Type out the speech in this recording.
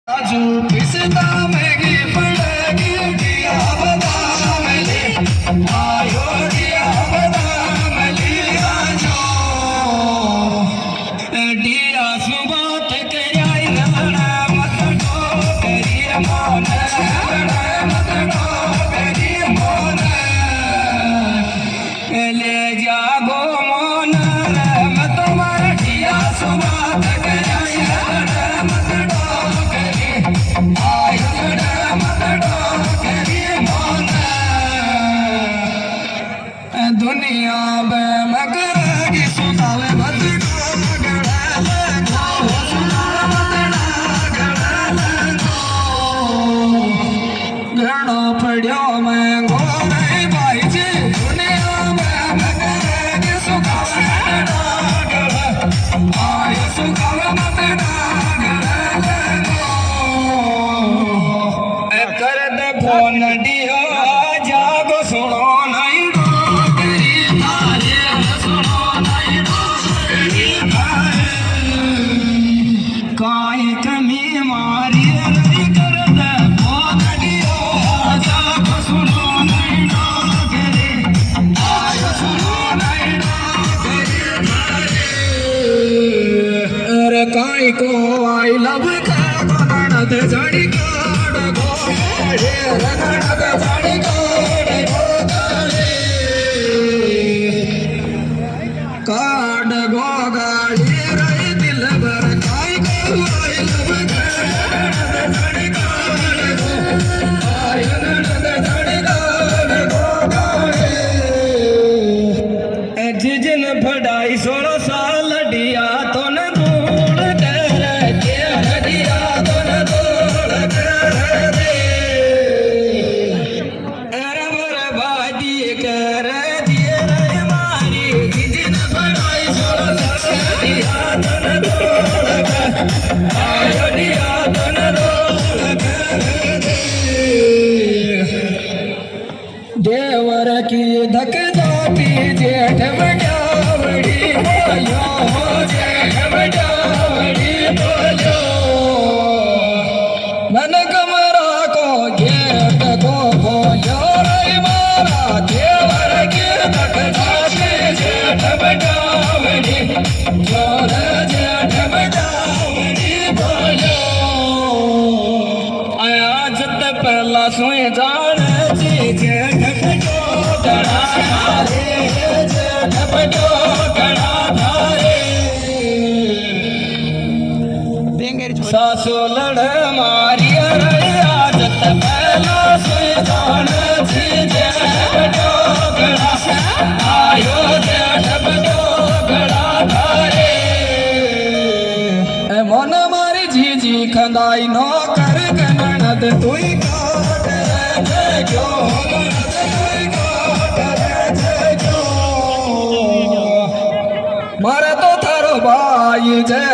आजू पिसता महंगी पड़ेगी दिया बादाम ले आयो दिया बादाम लिया जो दिया सुबह तक आई लड़ा मत डो तेरी मन मत डो तेरी मन ले जागो मन मैं तुम्हारा दिया सुबह तक आई लड़ा मत डो दुनिया में मगरगी सुनावे मत घणो पड़ियो मैं गोरे भाई जी दुनिया में मगरगी सुनावे आय सुनावे मत कर दे फोन दियो जागो सुनो नहीं काई कमी मारी रही कर दे फोन दियो जागो सुनो नहीं डोगरी आयो सुनो नहीं डोगरी अरे काई को आई लव का बनत जड़ी काड़ गो रे रगड़त जड़ी काड़ गो काड़ गो गाड़ी रही दिल भर काई को आई लव का जड़ी काड़ गो आई रगड़त जड़ी काड़ गो गाड़ी जिजन फड़ाई 16 साल दिया तो न दूर कर के दिया तो न दूर कर दे अरे बर्बादी कर दिए रे मारी जिजन फड़ाई 16 साल दिया तो न दूर कर आयो दिया तो न दूर कर दे देवर की धक जाती जेठ बजावड़ी बोलो जेठ बजावड़ी बोलो मन कमरा को जेठ को बोलो रे मारा देवर की धक जाती जेठ बजावड़ी जोर जेठ बजावड़ी बोलो आज तक पहला सोए जान जी जेठ बजो गड़ा धारे जेठ बजो गड़ा धारे सासू लड़ मारी रे आज तक पहला सोए जान जी जेठ बजो गड़ा आयो जेठ बजो गड़ा धारे मन मारी जी खंदाई नो कर गणत तुई काट रे क्यों गणत तुई काट रे क्यों मारे तो थारो भाई जे